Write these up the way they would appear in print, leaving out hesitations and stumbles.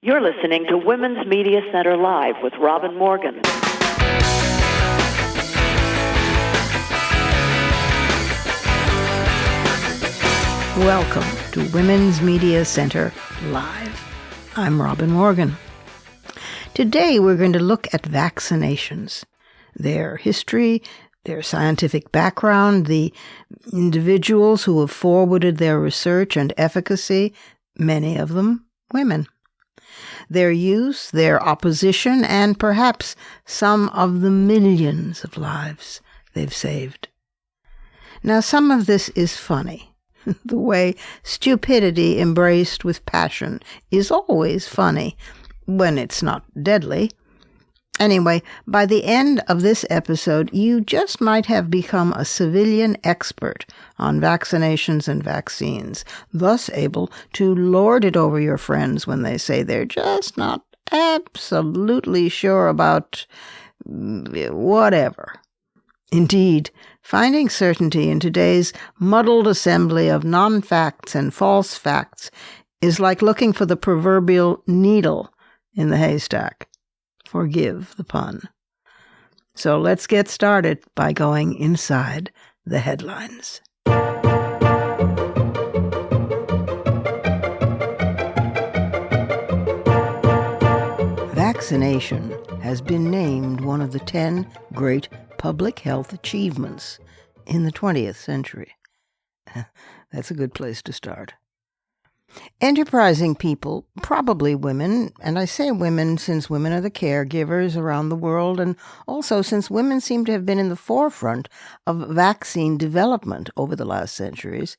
You're listening to Women's Media Center Live with Robin Morgan. Welcome to Women's Media Center Live. I'm Robin Morgan. Today we're going to look at vaccinations, their history, their scientific background, the individuals who have forwarded their research and efficacy, many of them women, their use, their opposition, and perhaps some of the millions of lives they've saved. Now, some of this is funny. The way stupidity embraced with passion is always funny, when it's not deadly. Anyway, by the end of this episode, you just might have become a civilian expert on vaccinations and vaccines, thus able to lord it over your friends when they say they're just not absolutely sure about whatever. Indeed, finding certainty in today's muddled assembly of non-facts and false facts is like looking for the proverbial needle in the haystack. Forgive the pun. So let's get started by going inside the headlines. Vaccination has been named one of the 10 great public health achievements in the 20th century. That's a good place to start. Enterprising people, probably women, and I say women since women are the caregivers around the world, and also since women seem to have been in the forefront of vaccine development over the last centuries.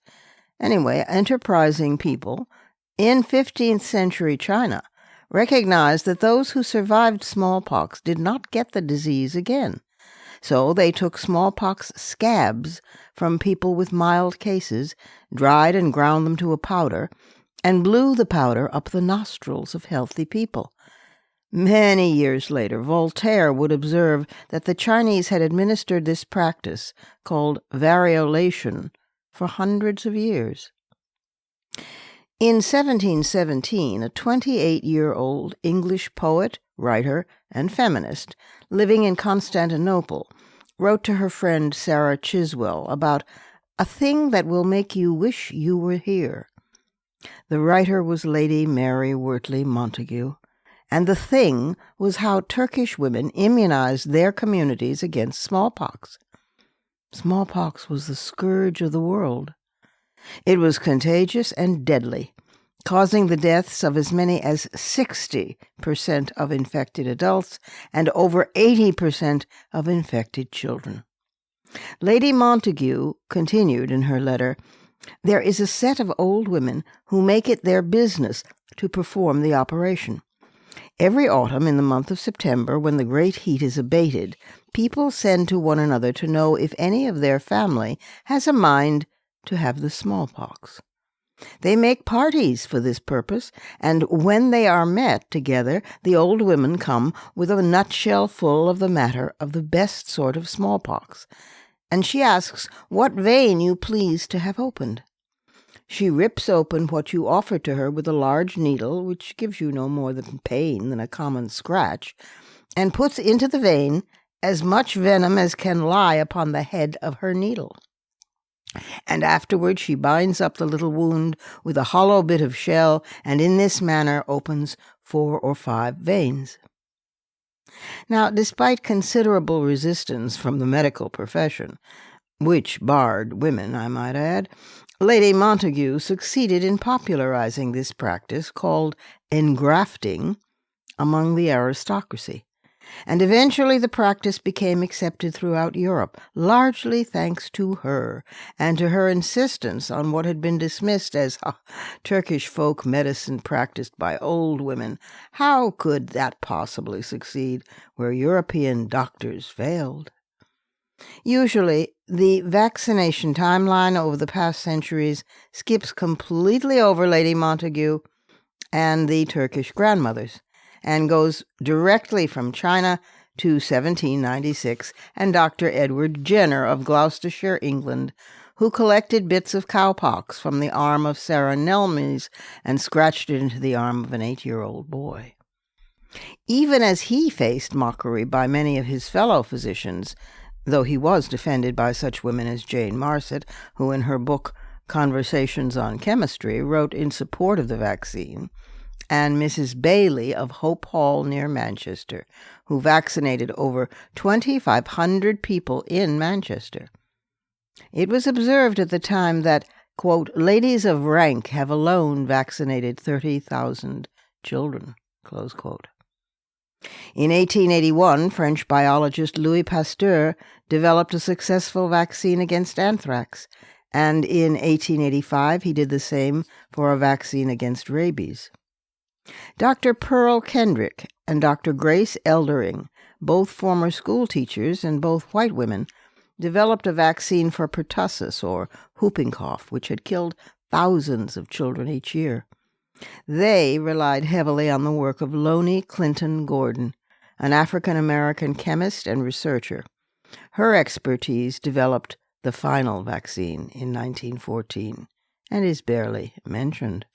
Anyway, enterprising people in 15th century China recognized that those who survived smallpox did not get the disease again. So they took smallpox scabs from people with mild cases, dried and ground them to a powder, and blew the powder up the nostrils of healthy people. Many years later, Voltaire would observe that the Chinese had administered this practice, called variolation, for hundreds of years. In 1717, a 28-year-old English poet, writer, and feminist living in Constantinople wrote to her friend Sarah Chiswell about a thing that will make you wish you were here. The writer was Lady Mary Wortley Montagu, and the thing was how Turkish women immunized their communities against smallpox. Smallpox was the scourge of the world. It was contagious and deadly, causing the deaths of as many as 60% of infected adults and over 80% of infected children. Lady Montagu continued in her letter, "There is a set of old women who make it their business to perform the operation. Every autumn in the month of September, when the great heat is abated, people send to one another to know if any of their family has a mind to have the smallpox. They make parties for this purpose, and when they are met together, the old women come with a nutshell full of the matter of the best sort of smallpox, and she asks what vein you please to have opened. She rips open what you offer to her with a large needle, which gives you no more pain than a common scratch, and puts into the vein as much venom as can lie upon the head of her needle. And afterward she binds up the little wound with a hollow bit of shell, and in this manner opens 4 or 5 veins." Now, despite considerable resistance from the medical profession, which barred women, I might add, Lady Montagu succeeded in popularizing this practice, called engrafting, among the aristocracy. And eventually the practice became accepted throughout Europe, largely thanks to her, and to her insistence on what had been dismissed as Turkish folk medicine practiced by old women. How could that possibly succeed where European doctors failed? Usually, the vaccination timeline over the past centuries skips completely over Lady Montagu and the Turkish grandmothers, and goes directly from China to 1796 and Dr. Edward Jenner of Gloucestershire, England, who collected bits of cowpox from the arm of Sarah Nelmes and scratched it into the arm of an 8-year-old boy. Even as he faced mockery by many of his fellow physicians, though he was defended by such women as Jane Marcet, who in her book Conversations on Chemistry wrote in support of the vaccine, and Mrs. Bailey of Hope Hall near Manchester, who vaccinated over 2,500 people in Manchester. It was observed at the time that, quote, ladies of rank have alone vaccinated 30,000 children, close quote. In 1881, French biologist Louis Pasteur developed a successful vaccine against anthrax, and in 1885 he did the same for a vaccine against rabies. Dr. Pearl Kendrick and Dr. Grace Eldering, both former school teachers and both white women, developed a vaccine for pertussis, or whooping cough, which had killed thousands of children each year. They relied heavily on the work of Loney Clinton Gordon, an African-American chemist and researcher. Her expertise developed the final vaccine in 1914 and is barely mentioned.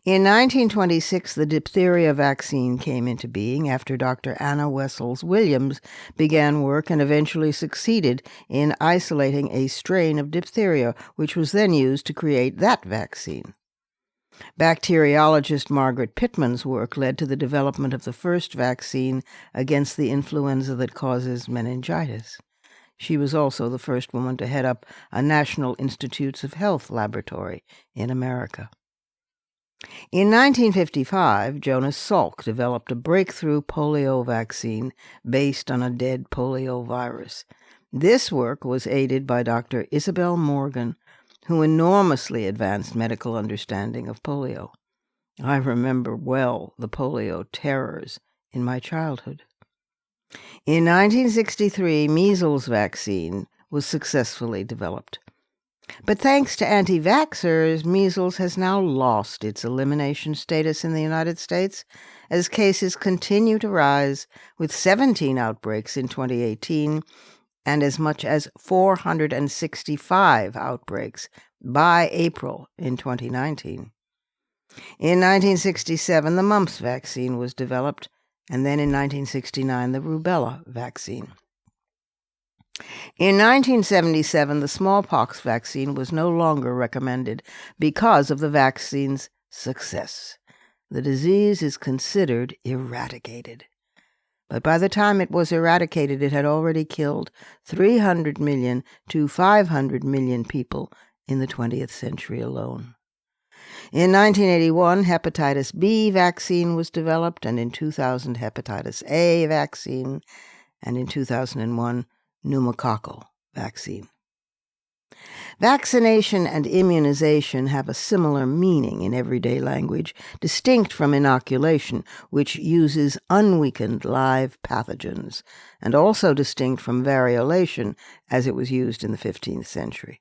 In 1926, the diphtheria vaccine came into being after Dr. Anna Wessels Williams began work and eventually succeeded in isolating a strain of diphtheria, which was then used to create that vaccine. Bacteriologist Margaret Pittman's work led to the development of the first vaccine against the influenza that causes meningitis. She was also the first woman to head up a National Institutes of Health laboratory in America. In 1955, Jonas Salk developed a breakthrough polio vaccine based on a dead polio virus. This work was aided by Dr. Isabel Morgan, who enormously advanced medical understanding of polio. I remember well the polio terrors in my childhood. In 1963, measles vaccine was successfully developed. But thanks to anti-vaxxers, measles has now lost its elimination status in the United States as cases continue to rise, with 17 outbreaks in 2018 and as much as 465 outbreaks by April in 2019. In 1967, the mumps vaccine was developed, and then in 1969, the rubella vaccine. In 1977, the smallpox vaccine was no longer recommended because of the vaccine's success. The disease is considered eradicated. But by the time it was eradicated, it had already killed 300 million to 500 million people in the 20th century alone. In 1981, hepatitis B vaccine was developed, and in 2000, hepatitis A vaccine, and in 2001, pneumococcal vaccine. Vaccination and immunization have a similar meaning in everyday language, distinct from inoculation, which uses unweakened live pathogens, and also distinct from variolation, as it was used in the 15th century.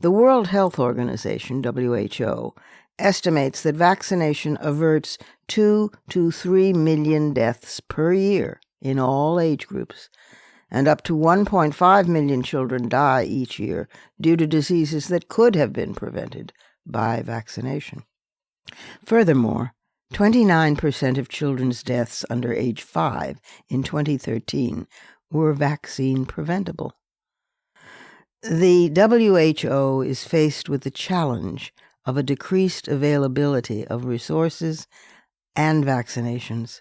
The World Health Organization, WHO, estimates that vaccination averts 2 to 3 million deaths per year in all age groups, and up to 1.5 million children die each year due to diseases that could have been prevented by vaccination. Furthermore, 29% of children's deaths under age 5 in 2013 were vaccine preventable. The WHO is faced with the challenge of a decreased availability of resources and vaccinations.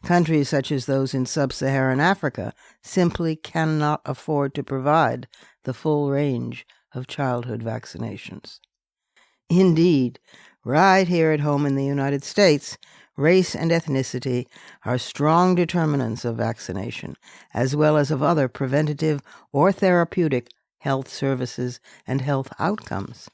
Countries such as those in sub-Saharan Africa simply cannot afford to provide the full range of childhood vaccinations. Indeed, right here at home in the United States, race and ethnicity are strong determinants of vaccination, as well as of other preventative or therapeutic health services and health outcomes.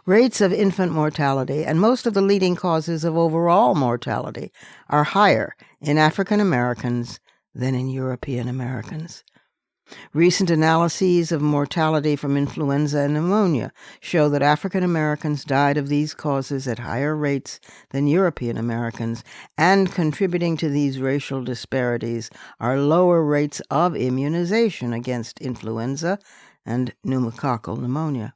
Rates of infant mortality and most of the leading causes of overall mortality are higher in African Americans than in European Americans. Recent analyses of mortality from influenza and pneumonia show that African Americans died of these causes at higher rates than European Americans, and contributing to these racial disparities are lower rates of immunization against influenza and pneumococcal pneumonia.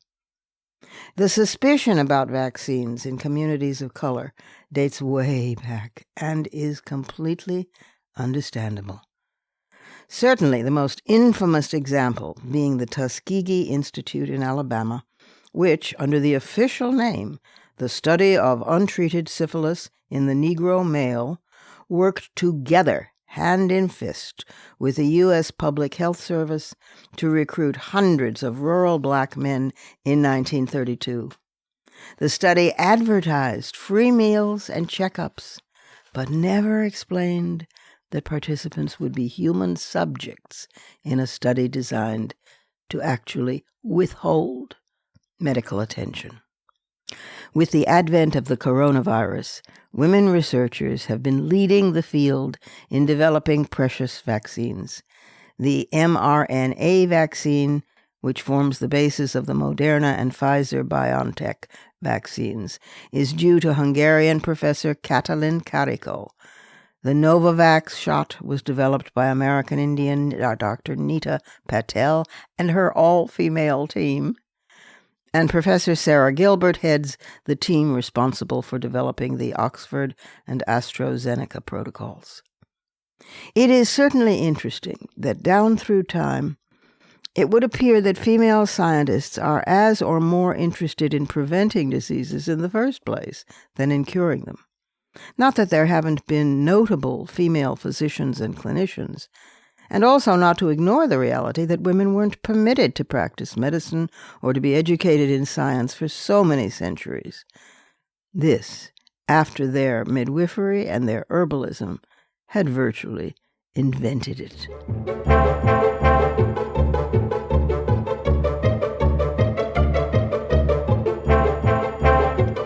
The suspicion about vaccines in communities of color dates way back and is completely understandable. Certainly the most infamous example being the Tuskegee Institute in Alabama, which, under the official name, the Study of Untreated Syphilis in the Negro Male, worked together, hand in fist, with the U.S. Public Health Service to recruit hundreds of rural black men in 1932. The study advertised free meals and checkups, but never explained that participants would be human subjects in a study designed to actually withhold medical attention. With the advent of the coronavirus, women researchers have been leading the field in developing precious vaccines. The mRNA vaccine, which forms the basis of the Moderna and Pfizer-BioNTech vaccines, is due to Hungarian professor Katalin Karikó. The Novavax shot was developed by American Indian Dr. Nita Patel and her all-female team, and Professor Sarah Gilbert heads the team responsible for developing the Oxford and AstraZeneca protocols. It is certainly interesting that down through time, it would appear that female scientists are as or more interested in preventing diseases in the first place than in curing them. Not that there haven't been notable female physicians and clinicians, and also not to ignore the reality that women weren't permitted to practice medicine or to be educated in science for so many centuries. This, after their midwifery and their herbalism had virtually invented it.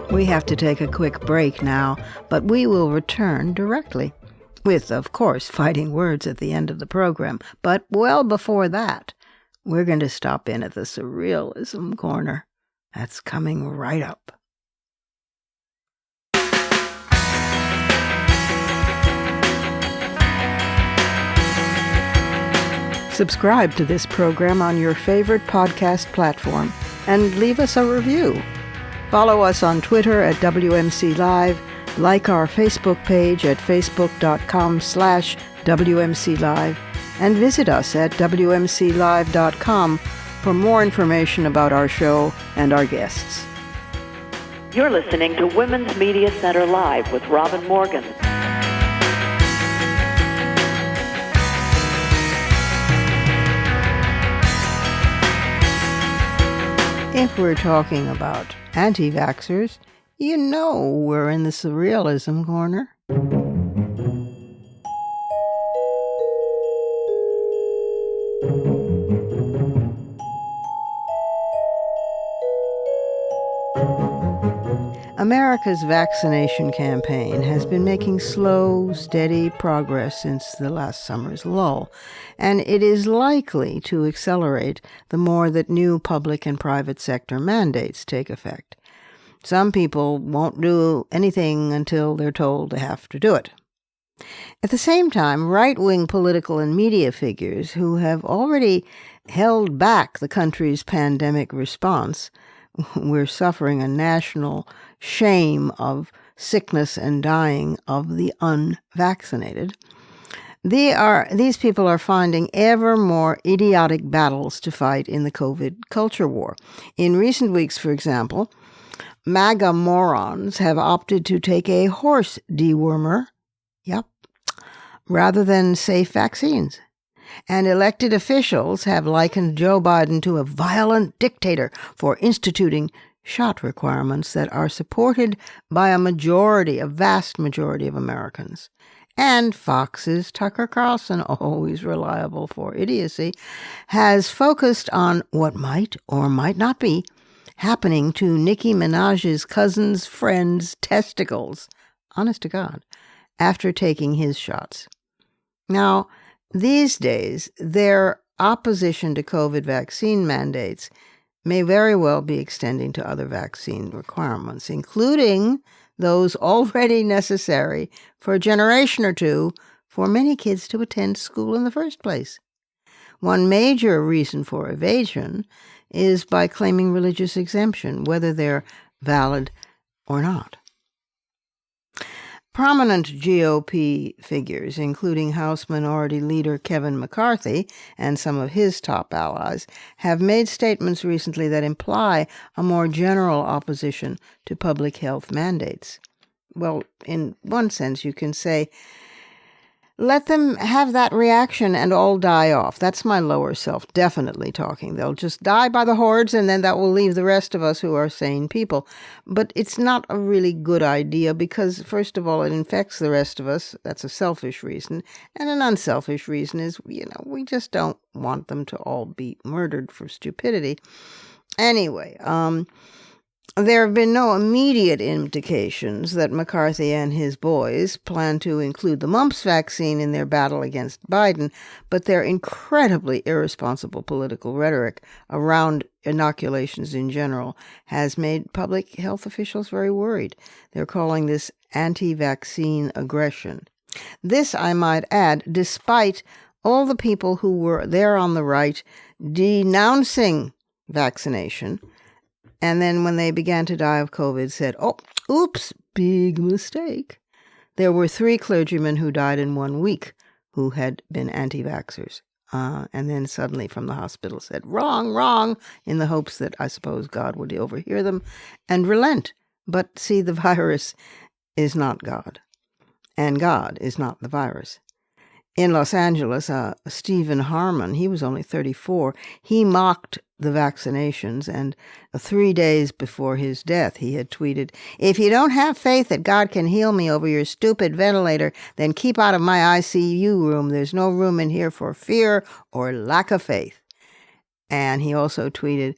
We have to take a quick break now, but we will return directly, with, of course, fighting words at the end of the program. But well before that, we're going to stop in at the Surrealism Corner. That's coming right up. Subscribe to this program on your favorite podcast platform and leave us a review. Follow us on Twitter at WMC Live, like our Facebook page at facebook.com/WMC Live, and visit us at WMCLive.com for more information about our show and our guests. You're listening to Women's Media Center Live with Robin Morgan. If we're talking about anti-vaxxers, you know we're in the Surrealism Corner. America's vaccination campaign has been making slow, steady progress since the last summer's lull, and it is likely to accelerate the more that new public and private sector mandates take effect. Some people won't do anything until they're told they have to do it. At the same time, right-wing political and media figures who have already held back the country's pandemic response — we're suffering a national shame of sickness and dying of the unvaccinated — these people are finding ever more idiotic battles to fight in the COVID culture war. In recent weeks, for example, MAGA morons have opted to take a horse dewormer, rather than safe vaccines. And elected officials have likened Joe Biden to a violent dictator for instituting shot requirements that are supported by a vast majority of Americans. And Fox's Tucker Carlson, always reliable for idiocy, has focused on what might or might not be happening to Nicki Minaj's cousin's friend's testicles, honest to God, after taking his shots. Now, these days, their opposition to COVID vaccine mandates may very well be extending to other vaccine requirements, including those already necessary for a generation or two for many kids to attend school in the first place. One major reason for evasion is by claiming religious exemption, whether they're valid or not. Prominent GOP figures, including House Minority Leader Kevin McCarthy and some of his top allies, have made statements recently that imply a more general opposition to public health mandates. Well, in one sense, you can say, let them have that reaction and all die off. That's my lower self definitely talking. They'll just die by the hordes, and then that will leave the rest of us who are sane people. But it's not a really good idea because, first of all, it infects the rest of us. That's a selfish reason. And an unselfish reason is, we just don't want them to all be murdered for stupidity. Anyway, there have been no immediate indications that McCarthy and his boys plan to include the mumps vaccine in their battle against Biden, but their incredibly irresponsible political rhetoric around inoculations in general has made public health officials very worried. They're calling this anti-vaccine aggression. This, I might add, despite all the people who were there on the right denouncing vaccination, and then when they began to die of COVID, said, oh, oops, big mistake. There were 3 clergymen who died in 1 week who had been anti-vaxxers. And then suddenly from the hospital said, wrong, in the hopes that I suppose God would overhear them and relent. But see, the virus is not God, and God is not the virus. In Los Angeles, Stephen Harmon, he was only 34, he mocked the vaccinations, and 3 days before his death, he had tweeted, if you don't have faith that God can heal me over your stupid ventilator, then keep out of my ICU room. There's no room in here for fear or lack of faith. And he also tweeted,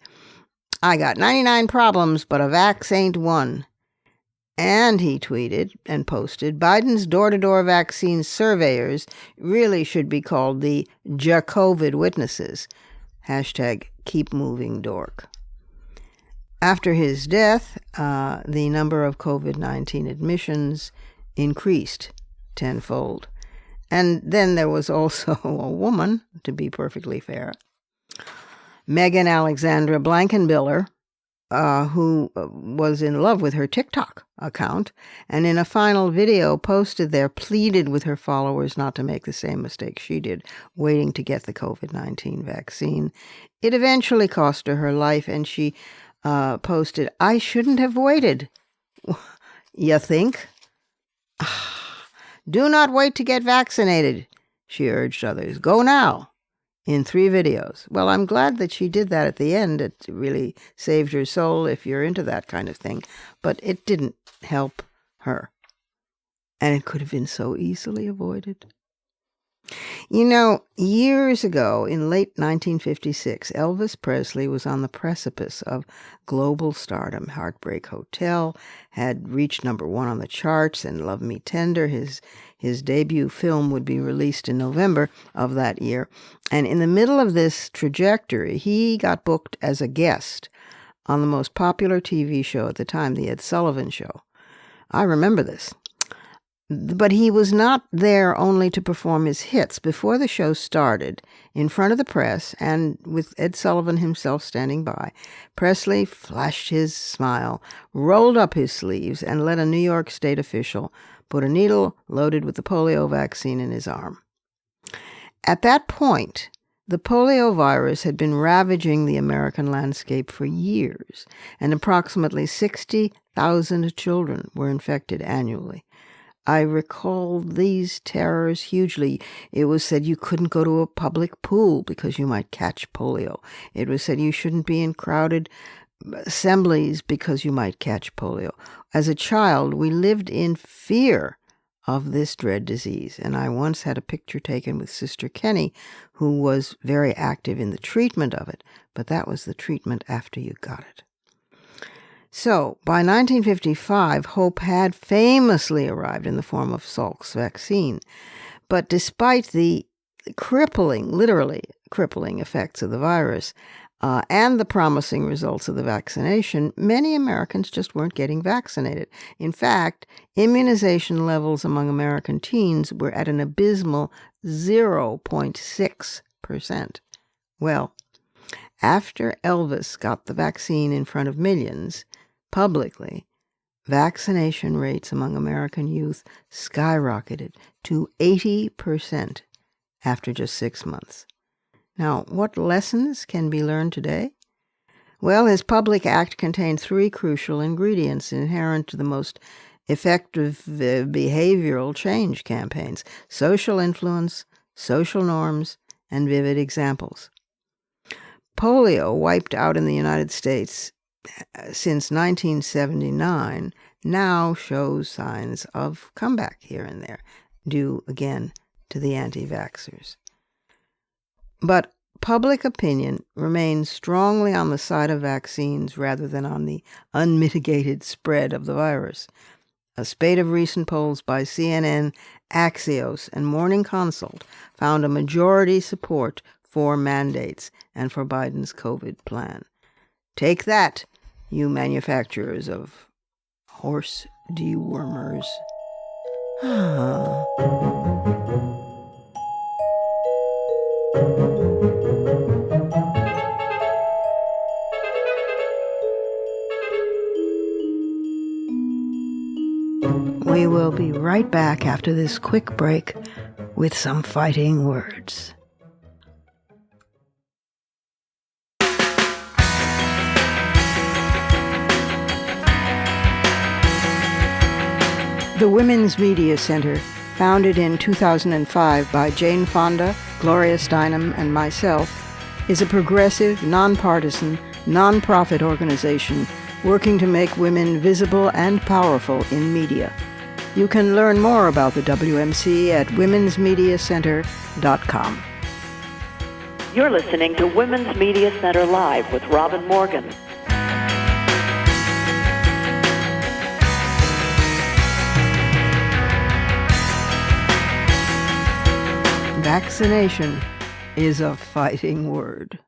I got 99 problems, but a vax ain't one. And he tweeted and posted, Biden's door-to-door vaccine surveyors really should be called the Jacovid witnesses. Hashtag keep moving dork. After his death, the number of COVID-19 admissions increased tenfold. And then there was also a woman, to be perfectly fair, Megan Alexandra Blankenbiller, who was in love with her TikTok account, and in a final video posted there, pleaded with her followers not to make the same mistake she did, waiting to get the COVID-19 vaccine. It eventually cost her life, and she posted, I shouldn't have waited. You think? Do not wait to get vaccinated, she urged others. Go now. In 3 videos. Well, I'm glad that she did that at the end. It really saved her soul if you're into that kind of thing. But it didn't help her. And it could have been so easily avoided. Years ago, in late 1956, Elvis Presley was on the precipice of global stardom. Heartbreak Hotel had reached number 1 on the charts, and Love Me Tender, his debut film, would be released in November of that year. And in the middle of this trajectory, he got booked as a guest on the most popular TV show at the time, The Ed Sullivan Show. I remember this. But he was not there only to perform his hits. Before the show started, in front of the press, and with Ed Sullivan himself standing by, Presley flashed his smile, rolled up his sleeves, and let a New York State official put a needle loaded with the polio vaccine in his arm. At that point, the polio virus had been ravaging the American landscape for years, and approximately 60,000 children were infected annually. I recall these terrors hugely. It was said you couldn't go to a public pool because you might catch polio. It was said you shouldn't be in crowded assemblies because you might catch polio. As a child, we lived in fear of this dread disease, and I once had a picture taken with Sister Kenny, who was very active in the treatment of it, but that was the treatment after you got it. So, by 1955, hope had famously arrived in the form of Salk's vaccine. But despite the literally crippling effects of the virus and the promising results of the vaccination, many Americans just weren't getting vaccinated. In fact, immunization levels among American teens were at an abysmal 0.6%. Well, after Elvis got the vaccine in front of millions, publicly, vaccination rates among American youth skyrocketed to 80% after just 6 months. Now, what lessons can be learned today? Well, his public act contained 3 crucial ingredients inherent to the most effective behavioral change campaigns: social influence, social norms, and vivid examples. Polio, wiped out in the United States since 1979, now shows signs of comeback here and there, due again to the anti-vaxxers. But public opinion remains strongly on the side of vaccines rather than on the unmitigated spread of the virus. A spate of recent polls by CNN, Axios, and Morning Consult found a majority support for mandates and for Biden's COVID plan. Take that, you manufacturers of horse dewormers. We will be right back after this quick break with some fighting words. The Women's Media Center, founded in 2005 by Jane Fonda, Gloria Steinem, and myself, is a progressive, nonpartisan, nonprofit organization working to make women visible and powerful in media. You can learn more about the WMC at womensmediacenter.com. You're listening to Women's Media Center Live with Robin Morgan. Vaccination is a fighting word.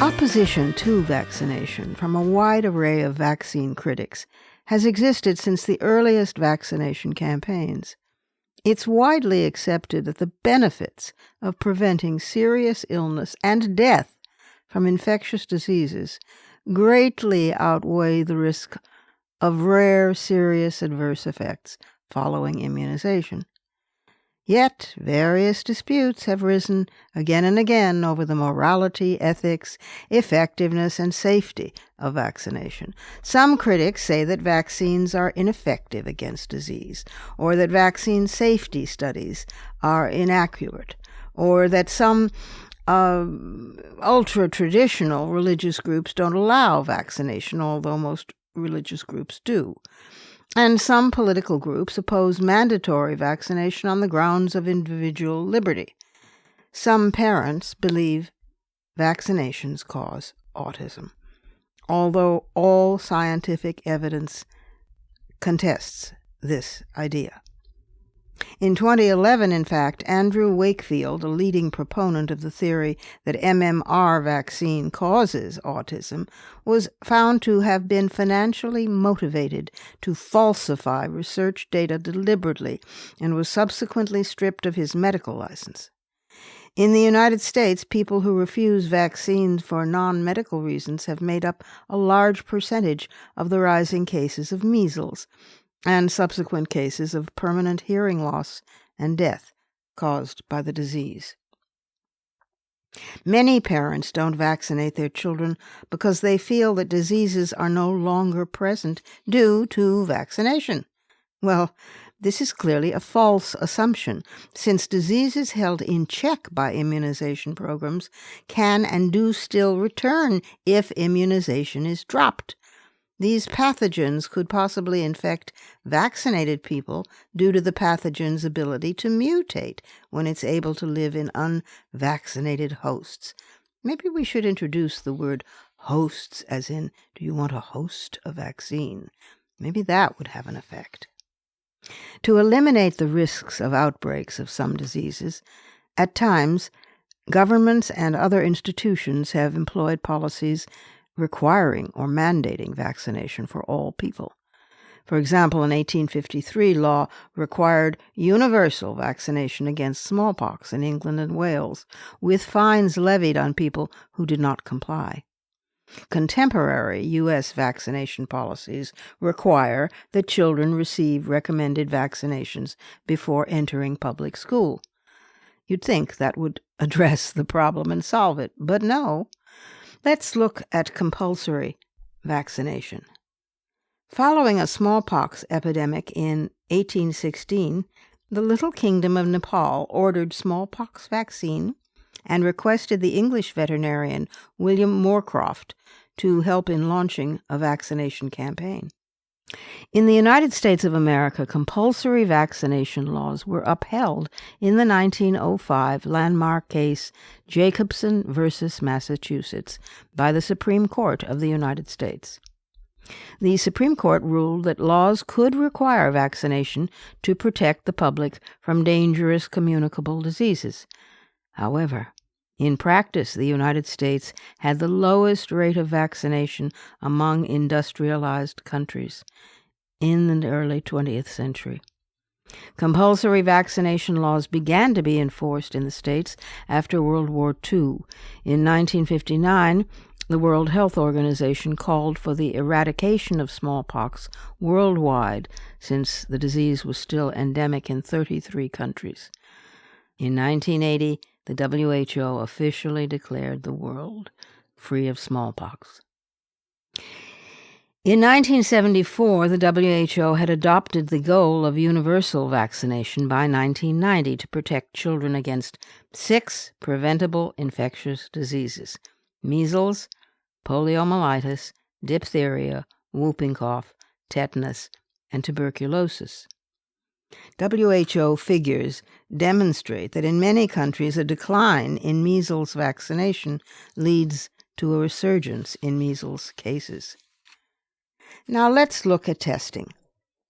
Opposition to vaccination from a wide array of vaccine critics has existed since the earliest vaccination campaigns. It's widely accepted that the benefits of preventing serious illness and death from infectious diseases greatly outweigh the risk of rare, serious adverse effects following immunization. Yet, various disputes have risen again and again over the morality, ethics, effectiveness, and safety of vaccination. Some critics say that vaccines are ineffective against disease, or that vaccine safety studies are inaccurate, or that some ultra-traditional religious groups don't allow vaccination, although most religious groups do. And some political groups oppose mandatory vaccination on the grounds of individual liberty. Some parents believe vaccinations cause autism, although all scientific evidence contests this idea. In 2011, in fact, Andrew Wakefield, a leading proponent of the theory that MMR vaccine causes autism, was found to have been financially motivated to falsify research data deliberately and was subsequently stripped of his medical license. In the United States, people who refuse vaccines for non-medical reasons have made up a large percentage of the rising cases of measles and subsequent cases of permanent hearing loss and death caused by the disease. Many parents don't vaccinate their children because they feel that diseases are no longer present due to vaccination. Well, this is clearly a false assumption, since diseases held in check by immunization programs can and do still return if immunization is dropped. These pathogens could possibly infect vaccinated people due to the pathogen's ability to mutate when it's able to live in unvaccinated hosts. Maybe we should introduce the word hosts, as in, do you want to host a vaccine? Maybe that would have an effect. To eliminate the risks of outbreaks of some diseases, at times, Governments and other institutions have employed policies requiring or mandating vaccination for all people. For example, an 1853 law required universal vaccination against smallpox in England and Wales, with fines levied on people who did not comply. Contemporary U.S. vaccination policies require that children receive recommended vaccinations before entering public school. You'd think that would address the problem and solve it, but no. Let's look at compulsory vaccination. Following a smallpox epidemic in 1816, the little kingdom of Nepal ordered smallpox vaccine and requested the English veterinarian William Moorcroft to help in launching a vaccination campaign. In the United States of America, compulsory vaccination laws were upheld in the 1905 landmark case Jacobson versus Massachusetts by the Supreme Court of the United States. The Supreme Court ruled that laws could require vaccination to protect the public from dangerous communicable diseases. However, in practice, the United States had the lowest rate of vaccination among industrialized countries in the early 20th century. Compulsory vaccination laws began to be enforced in the states after World War II. In 1959, the World Health Organization called for the eradication of smallpox worldwide, since the disease was still endemic in 33 countries. In 1980, the WHO officially declared the world free of smallpox. In 1974, the WHO had adopted the goal of universal vaccination by 1990 to protect children against 6 preventable infectious diseases: measles, poliomyelitis, diphtheria, whooping cough, tetanus, and tuberculosis. WHO figures demonstrate that in many countries a decline in measles vaccination leads to a resurgence in measles cases. Now let's look at testing.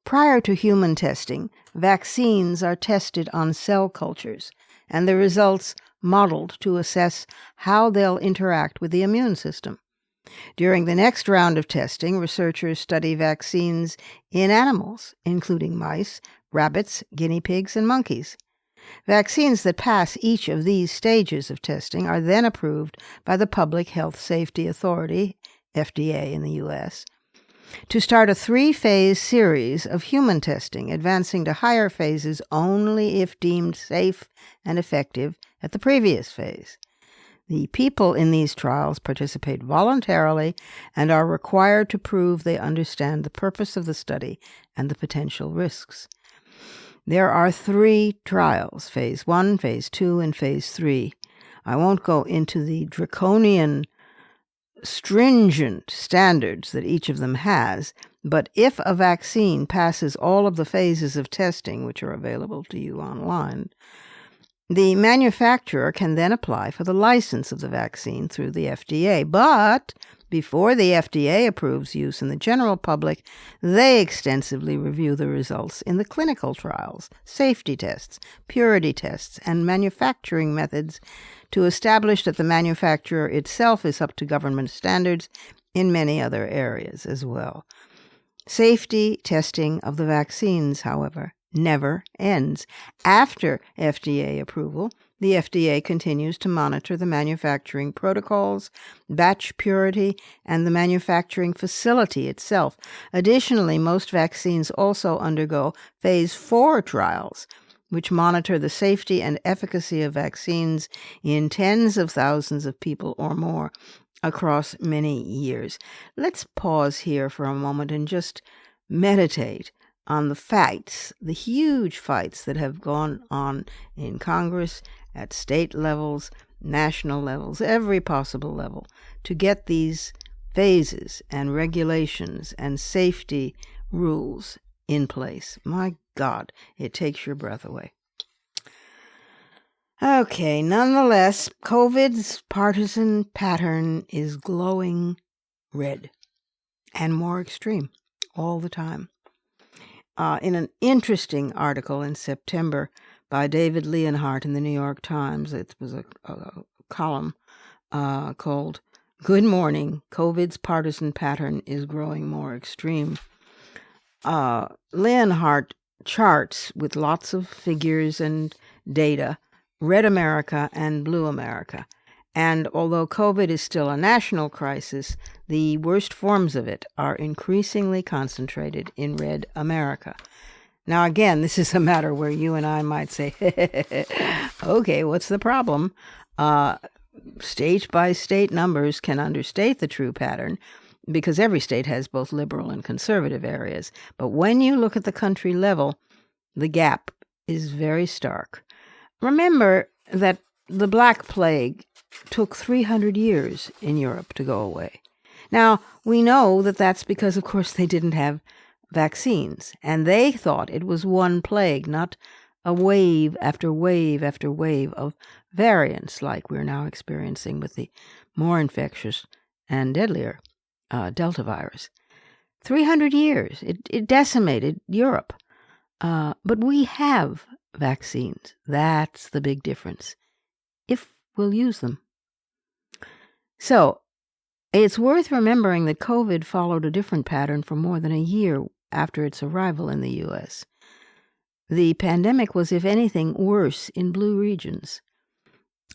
Prior to human testing, vaccines are tested on cell cultures, and the results modeled to assess how they'll interact with the immune system. During the next round of testing, researchers study vaccines in animals, including mice, rabbits, guinea pigs, and monkeys. Vaccines that pass each of these stages of testing are then approved by the Public Health Safety Authority, FDA in the U.S., to start a 3-phase series of human testing, advancing to higher phases only if deemed safe and effective at the previous phase. The people in these trials participate voluntarily and are required to prove they understand the purpose of the study and the potential risks. There are 3 trials, Phase 1, Phase 2, and Phase 3. I won't go into the draconian, stringent standards that each of them has, but if a vaccine passes all of the phases of testing, which are available to you online, the manufacturer can then apply for the license of the vaccine through the FDA. But before the FDA approves use in the general public, they extensively review the results in the clinical trials, safety tests, purity tests, and manufacturing methods to establish that the manufacturer itself is up to government standards in many other areas as well. Safety testing of the vaccines, however, never ends. After FDA approval, the FDA continues to monitor the manufacturing protocols, batch purity, and the manufacturing facility itself. Additionally, most vaccines also undergo Phase 4 trials, which monitor the safety and efficacy of vaccines in tens of thousands of people or more across many years. Let's pause here for a moment and just meditate on the fights, the huge fights that have gone on in Congress, at state levels, national levels, every possible level, to get these phases and regulations and safety rules in place. My God, it takes your breath away. Okay, nonetheless, COVID's partisan pattern is glowing red and more extreme all the time. In an interesting article in September by David Leonhardt in the New York Times. It was a column called "Good Morning, COVID's Partisan Pattern is Growing More Extreme." Leonhardt charts with lots of figures and data, red America and blue America. And although COVID is still a national crisis, the worst forms of it are increasingly concentrated in red America. Now, again, this is a matter where you and I might say, okay, what's the problem? State-by-state numbers can understate the true pattern because every state has both liberal and conservative areas. But when you look at the country level, the gap is very stark. Remember that the Black Plague took 300 years in Europe to go away. Now, we know that that's because, of course, they didn't have vaccines, and they thought it was one plague, not a wave after wave after wave of variants like we're now experiencing with the more infectious and deadlier Delta virus. 300 years. It decimated Europe. But we have vaccines. That's the big difference, if we'll use them. So, it's worth remembering that COVID followed a different pattern for more than a year after its arrival in the U.S. The pandemic was, if anything, worse in blue regions.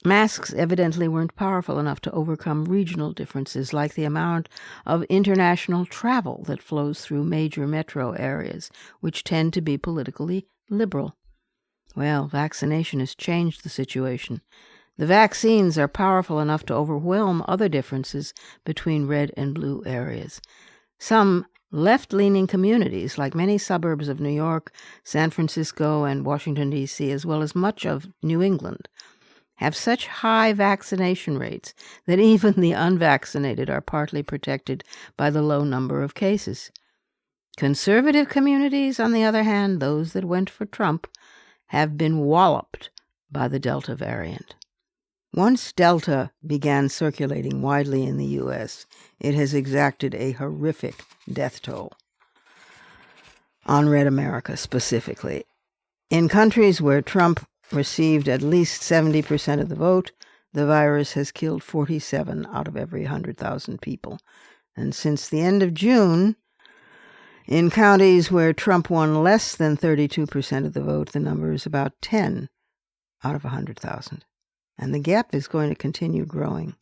Masks evidently weren't powerful enough to overcome regional differences like the amount of international travel that flows through major metro areas, which tend to be politically liberal. Well, vaccination has changed the situation. The vaccines are powerful enough to overwhelm other differences between red and blue areas. Some left-leaning communities, like many suburbs of New York, San Francisco, and Washington, D.C., as well as much of New England, have such high vaccination rates that even the unvaccinated are partly protected by the low number of cases. Conservative communities, on the other hand, those that went for Trump, have been walloped by the Delta variant. Once Delta began circulating widely in the U.S., it has exacted a horrific death toll on red America specifically. In countries where Trump received at least 70% of the vote, the virus has killed 47 out of every 100,000 people. And since the end of June, in counties where Trump won less than 32% of the vote, the number is about 10 out of 100,000. And the gap is going to continue growing.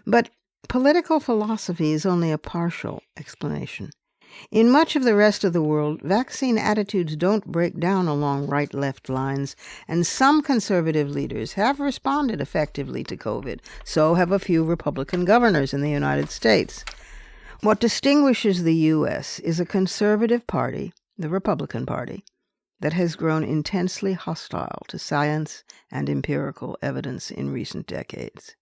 But political philosophy is only a partial explanation. In much of the rest of the world, vaccine attitudes don't break down along right-left lines, and some conservative leaders have responded effectively to COVID. So have a few Republican governors in the United States. What distinguishes the U.S. is a conservative party, the Republican Party, that has grown intensely hostile to science and empirical evidence in recent decades.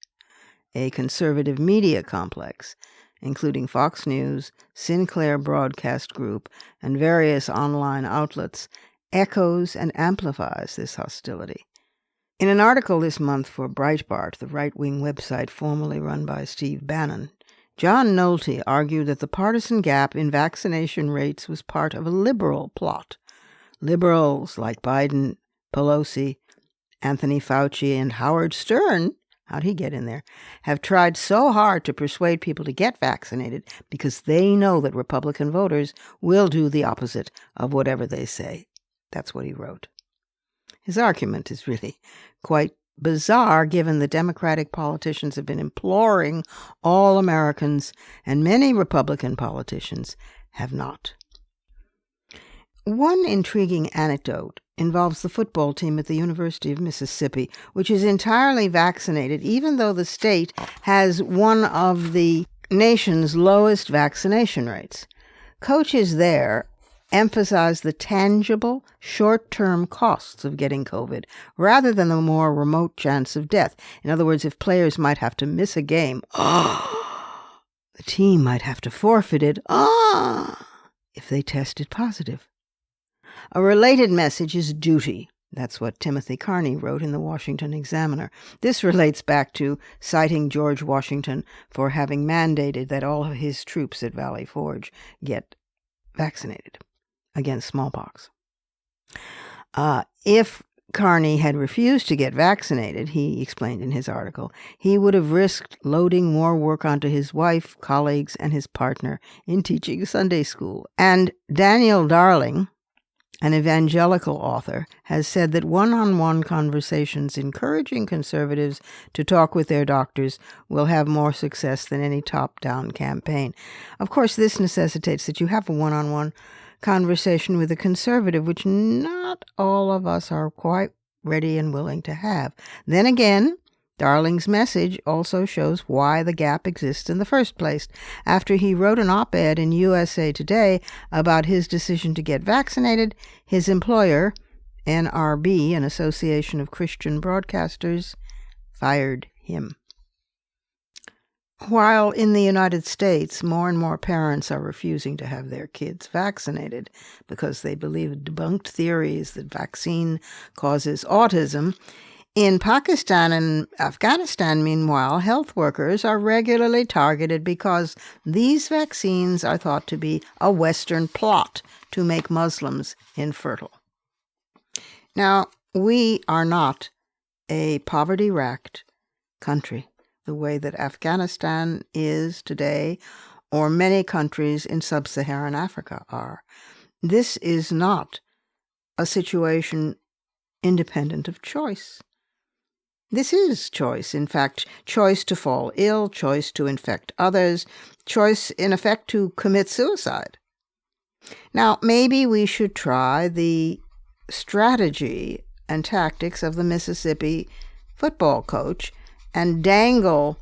A conservative media complex, including Fox News, Sinclair Broadcast Group, and various online outlets, echoes and amplifies this hostility. In an article this month for Breitbart, the right-wing website formerly run by Steve Bannon, John Nolte argued that the partisan gap in vaccination rates was part of a liberal plot. Liberals like Biden, Pelosi, Anthony Fauci, and Howard Stern, how'd he get in there, have tried so hard to persuade people to get vaccinated because they know that Republican voters will do the opposite of whatever they say. That's what he wrote. His argument is really quite bizarre given the Democratic politicians have been imploring all Americans, and many Republican politicians have not. One intriguing anecdote involves the football team at the University of Mississippi, which is entirely vaccinated, even though the state has one of the nation's lowest vaccination rates. Coaches there emphasize the tangible, short-term costs of getting COVID, rather than the more remote chance of death. In other words, if players might have to miss a game, the team might have to forfeit it, if they tested positive. A related message is duty. That's what Timothy Carney wrote in the Washington Examiner. This relates back to citing George Washington for having mandated that all of his troops at Valley Forge get vaccinated against smallpox. If Carney had refused to get vaccinated, he explained in his article, he would have risked loading more work onto his wife, colleagues, and his partner in teaching Sunday school. And Daniel Darling, an evangelical author, has said that one-on-one conversations encouraging conservatives to talk with their doctors will have more success than any top-down campaign. Of course, this necessitates that you have a one-on-one conversation with a conservative, which not all of us are quite ready and willing to have. Then again, Darling's message also shows why the gap exists in the first place. After he wrote an op-ed in USA Today about his decision to get vaccinated, his employer, NRB, an Association of Christian Broadcasters, fired him. While in the United States, more and more parents are refusing to have their kids vaccinated because they believe debunked theories that vaccine causes autism, in Pakistan and Afghanistan, meanwhile, health workers are regularly targeted because these vaccines are thought to be a Western plot to make Muslims infertile. Now, we are not a poverty-racked country the way that Afghanistan is today, or many countries in sub-Saharan Africa are. This is not a situation independent of choice. This is choice, in fact, choice to fall ill, choice to infect others, choice, in effect, to commit suicide. Now, maybe we should try the strategy and tactics of the Mississippi football coach and dangle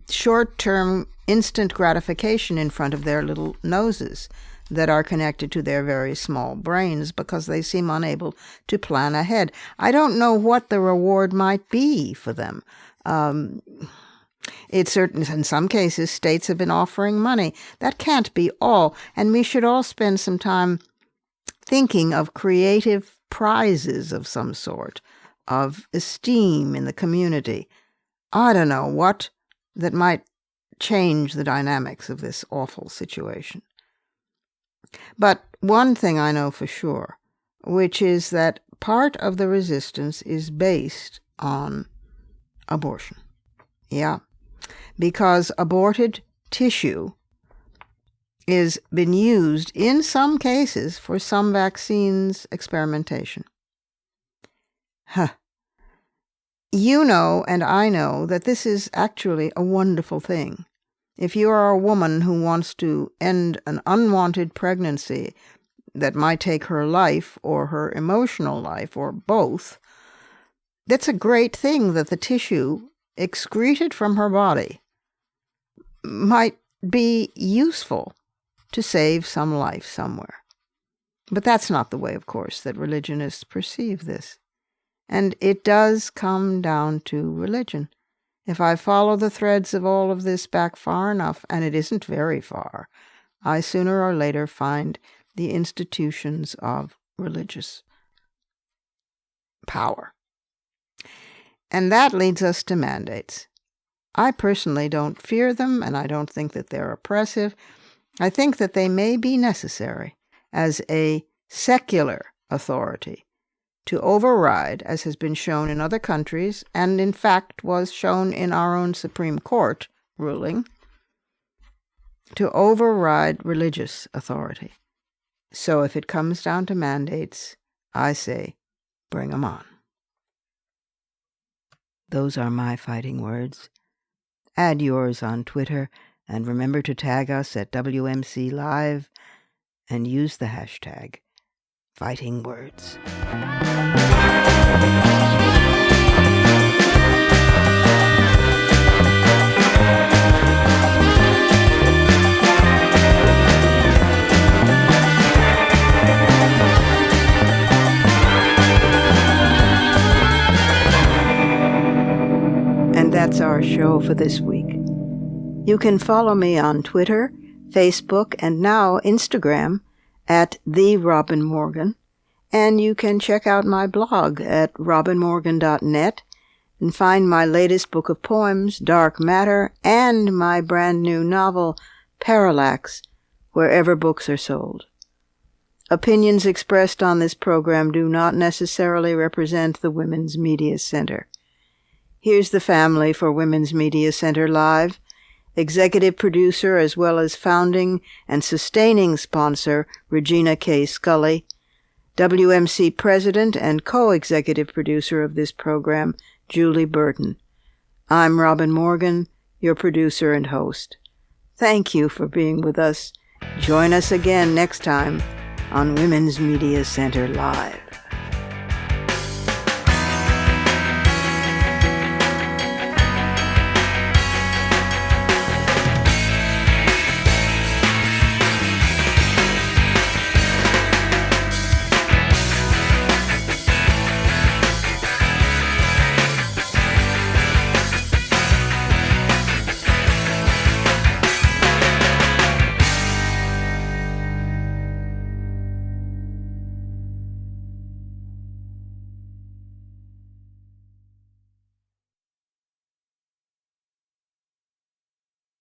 short-term instant gratification in front of their little noses that are connected to their very small brains because they seem unable to plan ahead. I don't know what the reward might be for them. It's certain, in some cases, states have been offering money. That can't be all, and we should all spend some time thinking of creative prizes of some sort, of esteem in the community. I don't know what that might change the dynamics of this awful situation. But one thing I know for sure, which is that part of the resistance is based on abortion. Yeah, because aborted tissue is been used in some cases for some vaccines experimentation. You know, and I know, that this is actually a wonderful thing. If you are a woman who wants to end an unwanted pregnancy that might take her life or her emotional life or both, that's a great thing that the tissue excreted from her body might be useful to save some life somewhere. But that's not the way, of course, that religionists perceive this. And it does come down to religion. If I follow the threads of all of this back far enough, and it isn't very far, I sooner or later find the institutions of religious power. And that leads us to mandates. I personally don't fear them, and I don't think that they're oppressive. I think that they may be necessary as a secular authority to override, as has been shown in other countries, and in fact was shown in our own Supreme Court ruling, to override religious authority. So if it comes down to mandates, I say, bring 'em on. Those are my fighting words. Add yours on Twitter, and remember to tag us at WMC Live, and use the hashtag Fighting Words. And that's our show for this week. You can follow me on Twitter, Facebook, and now Instagram at The Robin Morgan, and you can check out my blog at robinmorgan.net and find my latest book of poems, Dark Matter, and my brand new novel, Parallax, wherever books are sold. Opinions expressed on this program do not necessarily represent the Women's Media Center. Here's the family for Women's Media Center Live. Executive producer as well as founding and sustaining sponsor, Regina K. Scully. WMC president and co-executive producer of this program, Julie Burton. I'm Robin Morgan, your producer and host. Thank you for being with us. Join us again next time on Women's Media Center Live.